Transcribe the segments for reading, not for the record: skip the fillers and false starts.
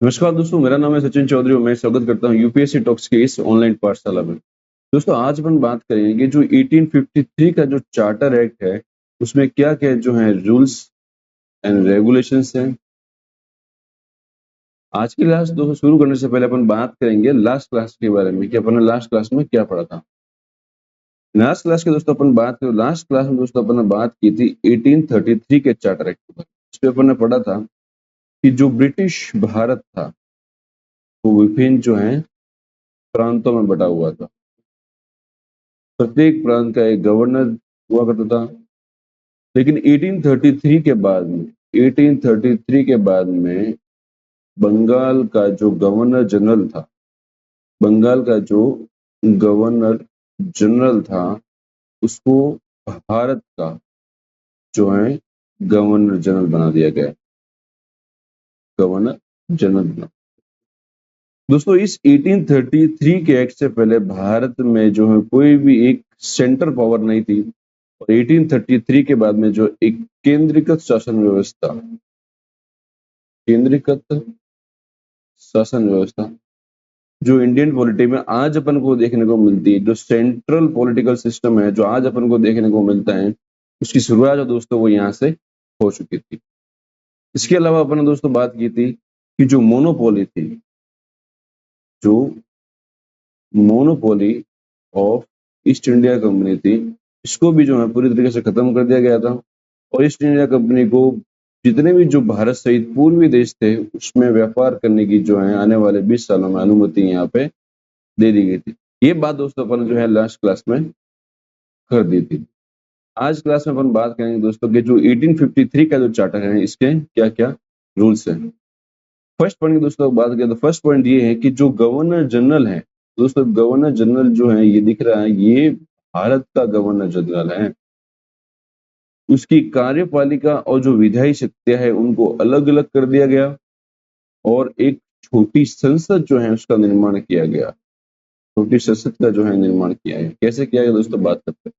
नमस्कार दोस्तों, मेरा नाम है सचिन चौधरी और मैं स्वागत करता हूं यूपीएससी टॉक्स के इस ऑनलाइन पाठशाला में। दोस्तों, आज अपन बात करेंगे जो 1853 का जो चार्टर एक्ट है, उसमें क्या-क्या जो है रूल्स एंड रेगुलेशंस हैं। आज की क्लास दोस्तों शुरू करने से पहले अपन बात करेंगे लास्ट क्लास के बारे में कि अपन ने लास्ट क्लास में क्या पढ़ा था। लास्ट क्लास के दोस्तों अपन बात करें, लास्ट क्लास में दोस्तों अपन ने बात की थी 1833 के चार्टर एक्ट पर। इस पे अपन ने पढ़ा था कि जो ब्रिटिश भारत था वो विभिन्न जो है प्रांतों में बटा हुआ था। प्रत्येक प्रांत का एक गवर्नर हुआ करता था। लेकिन 1833 के बाद में बंगाल का जो गवर्नर जनरल था, बंगाल का जो गवर्नर जनरल था, उसको भारत का जो है गवर्नर जनरल बना दिया गया। गवर्नर जनरल बना। दोस्तों, इस 1833 के एक्ट से पहले भारत में जो है कोई भी एक सेंटर पावर नहीं थी और 1833 के बाद में जो एक केंद्रीकृत शासन व्यवस्था, केंद्रीकृत शासन व्यवस्था जो इंडियन पॉलिटी में आज अपन को देखने को मिलती है, जो सेंट्रल पॉलिटिकल सिस्टम है जो आज अपन को देखने को मिलता है, उसकी शुरुआत जो दोस्तों वो यहाँ से हो चुकी थी। इसके अलावा अपन ने दोस्तों बात की थी कि जो मोनोपोली थी, जो monopoly of east India company थी, इसको भी जो है पूरी तरीके से खत्म कर दिया गया था और ईस्ट इंडिया कंपनी को जितने भी जो भारत सहित पूर्वी देश थे उसमें व्यापार करने की जो है आने वाले 20 सालों में अनुमति यहाँ पे दे दी गई थी। ये बात दोस्तों अपन जो है लास्ट क्लास में कर दी थी। आज क्लास में अपन बात करेंगे दोस्तों कि जो 1853 का जो चार्टर है इसके क्या क्या रूल्स हैं। फर्स्ट पॉइंट की दोस्तों बात करें तो फर्स्ट पॉइंट ये है कि जो गवर्नर जनरल है दोस्तों, गवर्नर जनरल जो है ये दिख रहा है, ये भारत का गवर्नर जनरल है। उसकी कार्यपालिका और जो विधायी शक्तियां है उनको अलग अलग कर दिया गया और एक छोटी संसद जो है उसका निर्माण किया गया। छोटी संसद का जो है निर्माण किया है। कैसे किया गया दोस्तों, बात करते हैं।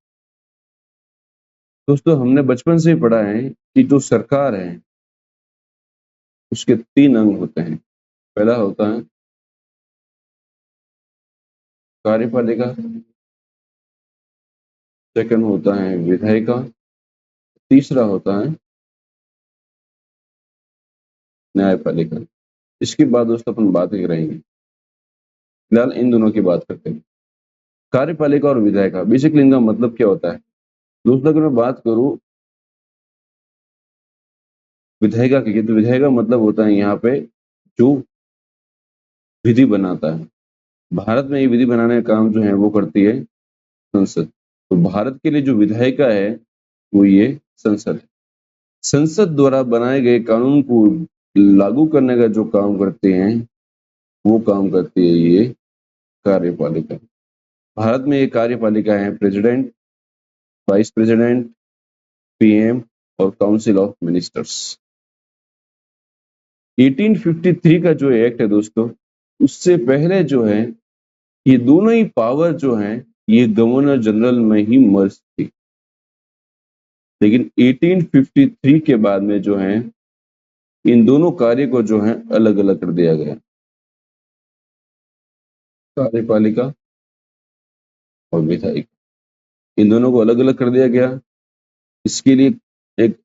दोस्तों, हमने बचपन से ही पढ़ा है कि जो सरकार है उसके 3 अंग होते हैं। पहला होता है कार्यपालिका, सेकंड होता है विधायिका, तीसरा होता है न्यायपालिका। इसके बाद दोस्तों अपन बात करेंगे, फिलहाल इन दोनों की बात करते हैं। कार्यपालिका और विधायिका, बेसिकली इनका मतलब क्या होता है दोस्तों। अगर मैं बात करूं विधायिका की, तो विधायिका मतलब होता है यहाँ पे जो विधि बनाता है। भारत में ये विधि बनाने का काम जो है वो करती है संसद। तो भारत के लिए जो विधायिका है वो ये संसद है। संसद द्वारा बनाए गए कानून को लागू करने का जो काम करते हैं वो काम करती है ये कार्यपालिका। भारत में ये कार्यपालिका है प्रेसिडेंट, वाइस प्रेसिडेंट, पीएम और काउंसिल ऑफ मिनिस्टर्स। 1853 का जो एक्ट है दोस्तों, उससे पहले जो है ये दोनों ही पावर जो है ये गवर्नर जनरल में ही मर्ज थी। लेकिन 1853 के बाद में जो है इन दोनों कार्य को जो है अलग अलग कर दिया गया। कार्यपालिका और विधायिका, इन दोनों को अलग अलग कर दिया गया। इसके लिए एक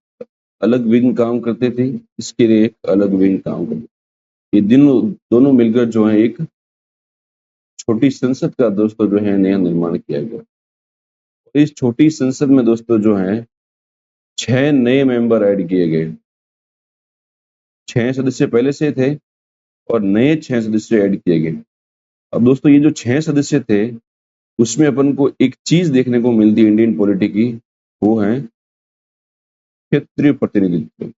अलग विंग काम करते थे, इसके लिए एक अलग विंग काम करते। ये दोनों दोनों मिलकर जो है एक छोटी संसद का दोस्तों जो है नया निर्माण किया गया। इस छोटी संसद में दोस्तों जो है 6 नए मेंबर ऐड किए गए। 6 सदस्य पहले से थे और नए 6 सदस्य ऐड किए गए। अब दोस्तों ये जो 6 सदस्य थे उसमें अपन को एक चीज देखने को मिलती है इंडियन पॉलिटी की, वो है क्षेत्रीय प्रतिनिधित्व।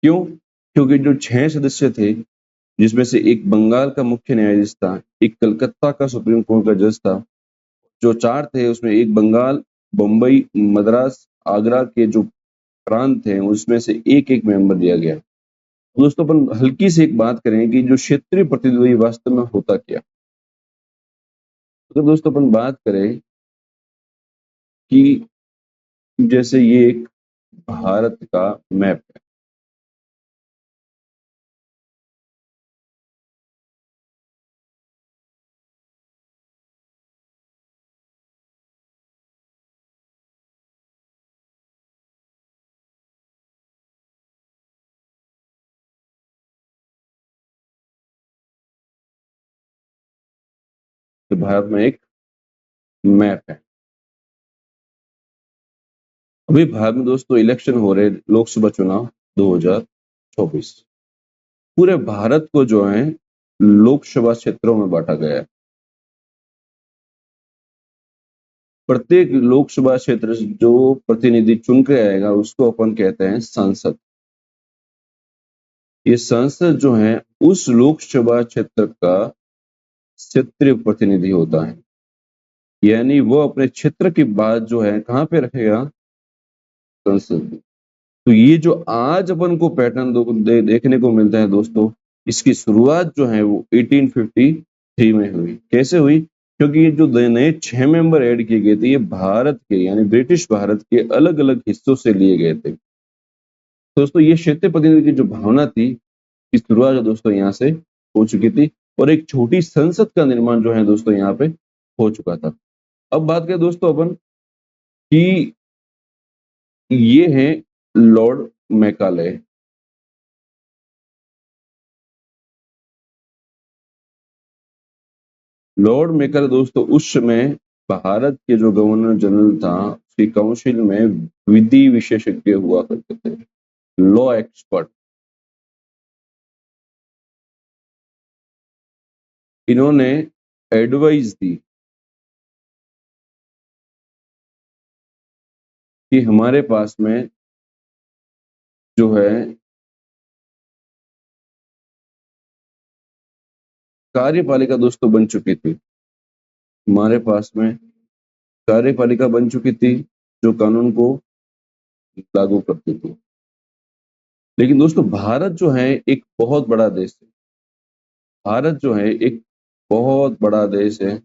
क्यों? क्योंकि जो 6 सदस्य थे जिसमें से एक बंगाल का मुख्य न्यायाधीश था, एक कलकत्ता का सुप्रीम कोर्ट का जज था। जो 4 थे उसमें एक बंगाल, बम्बई, मद्रास, आगरा के जो प्रांत हैं उसमें से एक एक मेंबर दिया गया। दोस्तों अपन हल्की से एक बात करें कि जो क्षेत्रीय प्रतिनिधि वास्तव में होता क्या। तो दोस्तों अपन बात करें कि जैसे ये एक भारत का मैप है। तो भारत में एक मैप है। अभी भारत में दोस्तों इलेक्शन हो रहे, लोकसभा चुनाव 2024। पूरे भारत को जो है लोकसभा क्षेत्रों में बांटा गया है। प्रत्येक लोकसभा क्षेत्र से जो प्रतिनिधि चुन के आएगा उसको अपन कहते हैं सांसद। ये सांसद जो है उस लोकसभा क्षेत्र का क्षेत्रीय प्रतिनिधि होता है, यानी वो अपने क्षेत्र की बात जो है कहाँ पे रखेगा, संसद। तो ये जो आज अपन को पैटर्न देखने को मिलता है दोस्तों, इसकी शुरुआत जो है वो 1853 में हुई। कैसे हुई? क्योंकि ये जो नए 6 मेंबर ऐड किए गए थे ये भारत के यानी ब्रिटिश भारत के अलग अलग हिस्सों से लिए गए थे। दोस्तों ये क्षेत्रीय प्रतिनिधि की जो भावना थी, की शुरुआत दोस्तों यहाँ से हो चुकी थी और एक छोटी संसद का निर्माण जो है दोस्तों यहाँ पे हो चुका था। अब बात करें दोस्तों अपन कि ये है लॉर्ड मैकाले। लॉर्ड मैकाले दोस्तों उस समय भारत के जो गवर्नर जनरल था उसकी काउंसिल में विधि विशेषज्ञ हुआ करते थे, लॉ एक्सपर्ट। इन्होंने एडवाइस दी कि हमारे पास में जो है कार्यपालिका दोस्तों बन चुकी थी, हमारे पास में कार्यपालिका बन चुकी थी जो कानून को लागू करती थी। लेकिन दोस्तों भारत जो है एक बहुत बड़ा देश है। भारत जो है एक बहुत बड़ा देश है।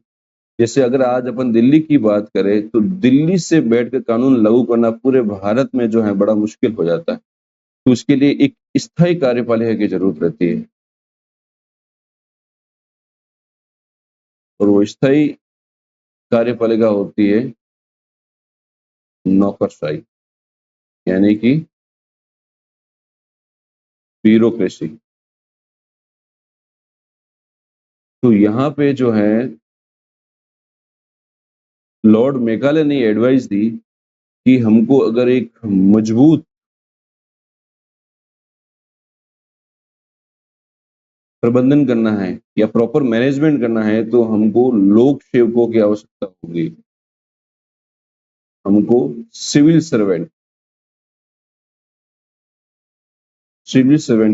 जैसे अगर आज अपन दिल्ली की बात करें तो दिल्ली से बैठकर कानून लागू करना पूरे भारत में जो है बड़ा मुश्किल हो जाता है। तो उसके लिए एक स्थायी कार्यपालिका की जरूरत रहती है और वो स्थायी कार्यपालिका होती है नौकरशाही, यानी कि ब्यूरोक्रेसी। तो यहाँ पे जो है लॉर्ड मेकाले ने एडवाइस दी कि हमको अगर एक मजबूत प्रबंधन करना है या प्रॉपर मैनेजमेंट करना है तो हमको लोक सेवकों की आवश्यकता होगी, हमको सिविल सर्वेंट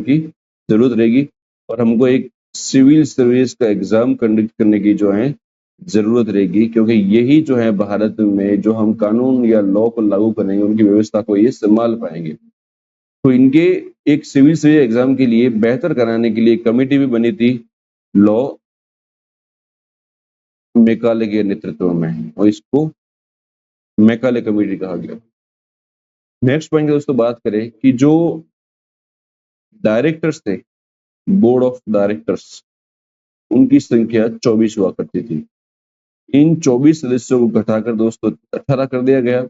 की जरूरत रहेगी और हमको एक सिविल सर्विस का एग्जाम कंडक्ट करने की जो है जरूरत रहेगी, क्योंकि यही जो है भारत में जो हम कानून या लॉ को लागू करेंगे उनकी व्यवस्था को ये संभाल पाएंगे। तो इनके एक सिविल सर्विस एग्जाम के लिए बेहतर कराने के लिए कमेटी भी बनी थी लॉ मेकाले के नेतृत्व में और इसको मैकाले कमेटी कहा गया। नेक्स्ट पॉइंट दोस्तों बात करें कि जो डायरेक्टर्स थे, बोर्ड ऑफ डायरेक्टर्स, उनकी संख्या 24 हुआ करती थी। इन 24 सदस्यों को घटाकर दोस्तों 18 कर दिया गया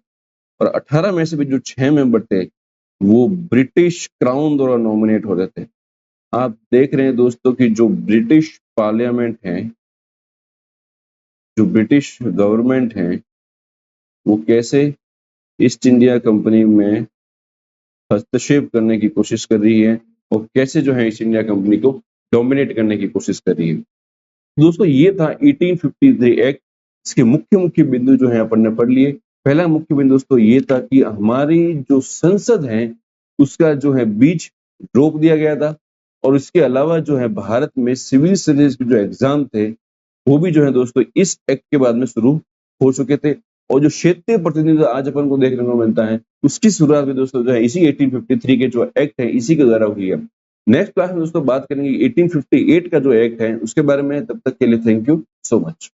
और 18 में से भी जो 6 मेंबर थे वो ब्रिटिश क्राउन द्वारा नॉमिनेट हो रहे थे। आप देख रहे हैं दोस्तों कि जो ब्रिटिश पार्लियामेंट है, जो ब्रिटिश गवर्नमेंट है, वो कैसे ईस्ट इंडिया कंपनी में हस्तक्षेप करने की कोशिश कर रही है और कैसे जो है ईस्ट इंडिया कंपनी को डोमिनेट करने की कोशिश कर रही है। दोस्तों ये था 1853 एक्ट। इसके मुख्य मुख्य बिंदु जो है अपन ने पढ़ लिए। पहला मुख्य बिंदु दोस्तों ये था कि हमारी जो संसद है उसका जो है बीच रोक दिया गया था और इसके अलावा जो है भारत में सिविल सर्विस के जो एग्जाम थे वो भी जो है दोस्तों इस एक्ट के बाद में शुरू हो चुके थे और जो क्षेत्रीय प्रतिनिधित्व आज अपन को देखने को मिलता है उसकी शुरुआत भी दोस्तों जो है इसी 1853 के जो एक्ट है इसी के द्वारा हुई है। नेक्स्ट क्लास में दोस्तों बात करेंगे 1858 का जो एक्ट है उसके बारे में। तब तक के लिए थैंक यू सो मच।